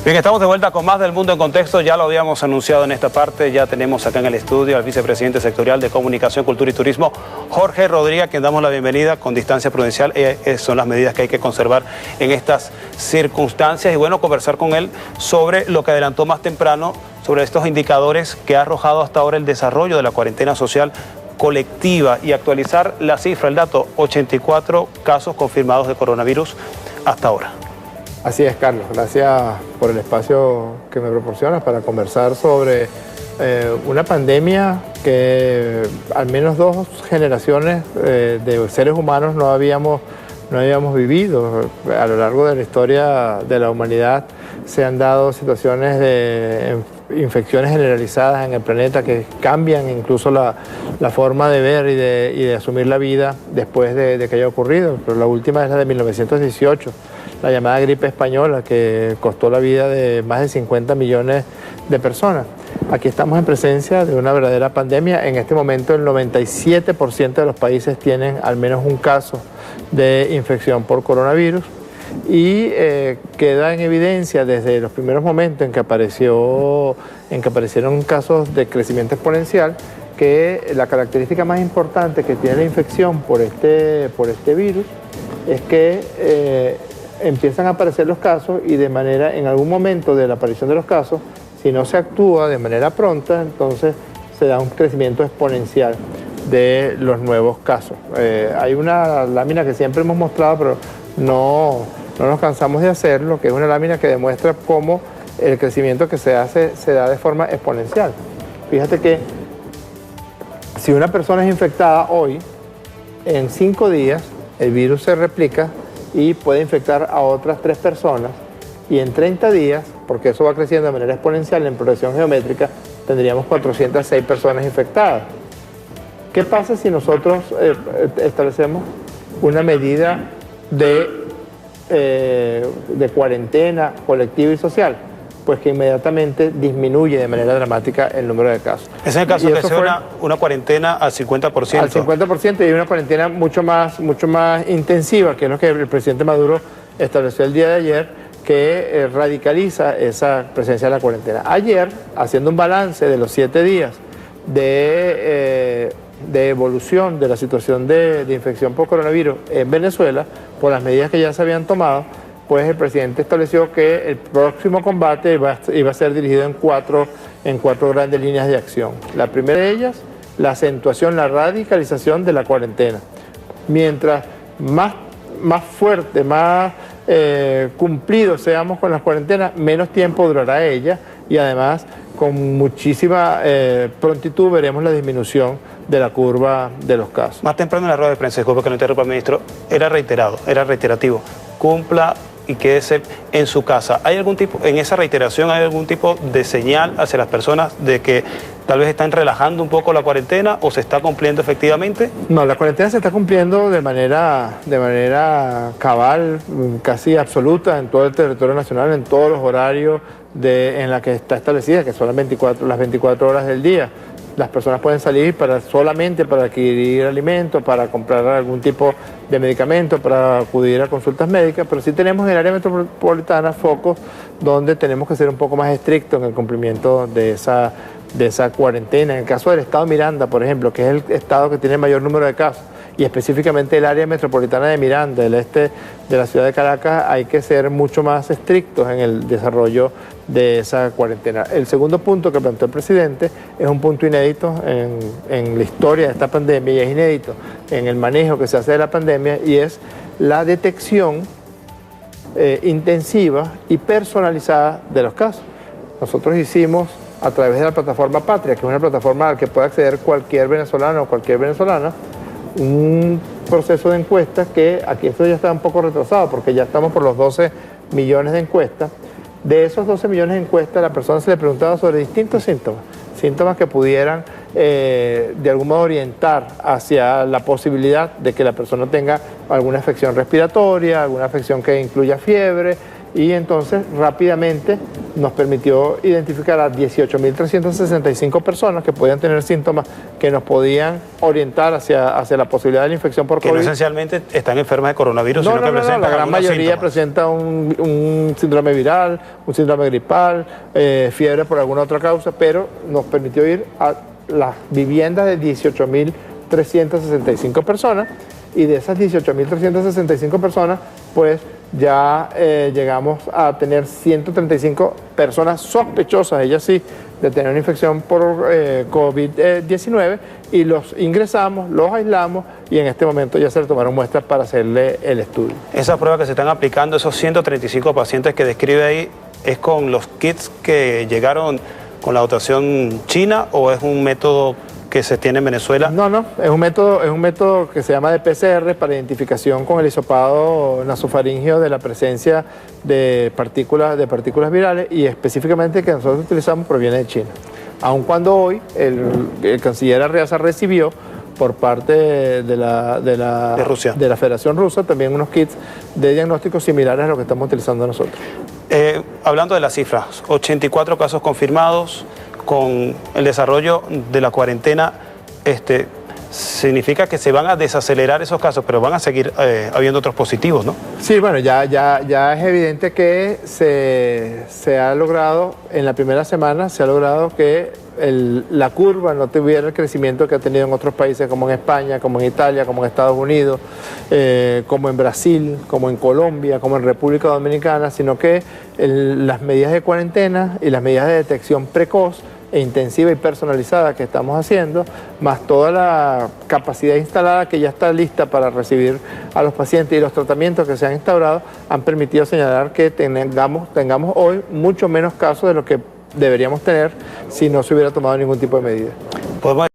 Bien, estamos de vuelta con más del Mundo en Contexto. Ya lo habíamos anunciado en esta parte. Ya tenemos acá en el estudio al vicepresidente sectorial de Comunicación, Cultura y Turismo, Jorge Rodríguez, a quien damos la bienvenida con distancia prudencial. Son las medidas que hay que conservar en estas circunstancias. Y bueno, conversar con él sobre lo que adelantó más temprano, sobre estos indicadores que ha arrojado hasta ahora el desarrollo de la cuarentena social colectiva y actualizar la cifra, el dato, 84 casos confirmados de coronavirus hasta ahora. Así es, Carlos. Gracias por el espacio que me proporcionas para conversar sobre una pandemia que al menos dos generaciones de seres humanos no habíamos vivido. A lo largo de la historia de la humanidad se han dado situaciones de infecciones generalizadas en el planeta que cambian incluso la forma de ver y de asumir la vida después de que haya ocurrido. Pero la última es la de 1918. La llamada gripe española, que costó la vida de más de 50 millones de personas. Aquí estamos en presencia de una verdadera pandemia. En este momento el 97% de los países tienen al menos un caso de infección por coronavirus y queda en evidencia desde los primeros momentos en que aparecieron casos de crecimiento exponencial que la característica más importante que tiene la infección por este virus es que empiezan a aparecer los casos y en algún momento de la aparición de los casos, si no se actúa de manera pronta, entonces se da un crecimiento exponencial de los nuevos casos. Hay una lámina que siempre hemos mostrado, pero no nos cansamos de hacerlo, que es una lámina que demuestra cómo el crecimiento que se hace se da de forma exponencial. Fíjate que si una persona es infectada hoy, en 5 días el virus se replica y puede infectar a otras 3 personas, y en 30 días, porque eso va creciendo de manera exponencial en progresión geométrica, tendríamos 406 personas infectadas. ¿Qué pasa si nosotros establecemos una medida de cuarentena colectiva y social? Pues que inmediatamente disminuye de manera dramática el número de casos. Es en el caso que sea una cuarentena al 50%. Al 50%, y una cuarentena mucho más intensiva, que es lo que el presidente Maduro estableció el día de ayer, que radicaliza esa presencia de la cuarentena. Ayer, haciendo un balance de los 7 días de evolución de la situación de infección por coronavirus en Venezuela, por las medidas que ya se habían tomado, pues el presidente estableció que el próximo combate iba a ser dirigido en cuatro grandes líneas de acción. La primera de ellas, la acentuación, la radicalización de la cuarentena. Mientras más fuerte, más cumplidos seamos con las cuarentenas, menos tiempo durará ella, y además con muchísima prontitud veremos la disminución de la curva de los casos. Más temprano en la rueda de prensa, disculpe que no interrumpa, ministro, era reiterativo. Cumpla y quédese en su casa. ¿Hay algún tipo, en esa reiteración, hay algún tipo de señal hacia las personas de que tal vez están relajando un poco la cuarentena o se está cumpliendo efectivamente? No, la cuarentena se está cumpliendo de manera cabal, casi absoluta en todo el territorio nacional, en todos los horarios en la que está establecida, que son las 24 horas del día. Las personas pueden salir solamente para adquirir alimentos, para comprar algún tipo de medicamento, para acudir a consultas médicas, pero sí tenemos en el área metropolitana focos donde tenemos que ser un poco más estrictos en el cumplimiento de esa cuarentena. En el caso del estado Miranda, por ejemplo, que es el estado que tiene el mayor número de casos, y específicamente el área metropolitana de Miranda, el este de la ciudad de Caracas, hay que ser mucho más estrictos en el desarrollo de esa cuarentena. El segundo punto que planteó el presidente es un punto inédito en la historia de esta pandemia, y es inédito en el manejo que se hace de la pandemia, y es la detección intensiva y personalizada de los casos. Nosotros hicimos, a través de la plataforma Patria, que es una plataforma a la que puede acceder cualquier venezolano o cualquier venezolana, un proceso de encuestas que aquí esto ya está un poco retrasado porque ya estamos por los 12 millones de encuestas. De esos 12 millones de encuestas, a la persona se le preguntaba sobre distintos síntomas que pudieran de algún modo orientar hacia la posibilidad de que la persona tenga alguna afección respiratoria, alguna afección que incluya fiebre, y entonces rápidamente nos permitió identificar a 18.365 personas que podían tener síntomas que nos podían orientar hacia la posibilidad de la infección por COVID. Que no esencialmente están enfermas de coronavirus, sino que presentan la gran mayoría síntomas. Presenta un síndrome viral, un síndrome gripal, fiebre por alguna otra causa, pero nos permitió ir a las viviendas de 18.365 personas, y de esas 18.365 personas, pues ya llegamos a tener 135 personas sospechosas, ellas sí, de tener una infección por COVID-19, y los ingresamos, los aislamos, y en este momento ya se le tomaron muestras para hacerle el estudio. Esa prueba que se están aplicando, esos 135 pacientes que describe ahí, ¿es con los kits que llegaron con la dotación china o es un método que se tiene en Venezuela? No, es un método que se llama de PCR para identificación con el hisopado nasofaringeo de la presencia de partículas virales, y específicamente que nosotros utilizamos proviene de China. Aun cuando hoy el canciller Arriaza recibió por parte de la Federación Rusa también unos kits de diagnóstico similares a los que estamos utilizando nosotros. Hablando de las cifras, 84 casos confirmados. Con el desarrollo de la cuarentena, significa que se van a desacelerar esos casos, pero van a seguir habiendo otros positivos, ¿no? Sí, bueno, ya es evidente que se ha logrado, en la primera semana, se ha logrado que la curva no tuviera el crecimiento que ha tenido en otros países, como en España, como en Italia, como en Estados Unidos, como en Brasil, como en Colombia, como en República Dominicana, sino que las medidas de cuarentena y las medidas de detección precoz e intensiva y personalizada que estamos haciendo, más toda la capacidad instalada que ya está lista para recibir a los pacientes y los tratamientos que se han instaurado, han permitido señalar que tengamos hoy mucho menos casos de lo que deberíamos tener si no se hubiera tomado ningún tipo de medida.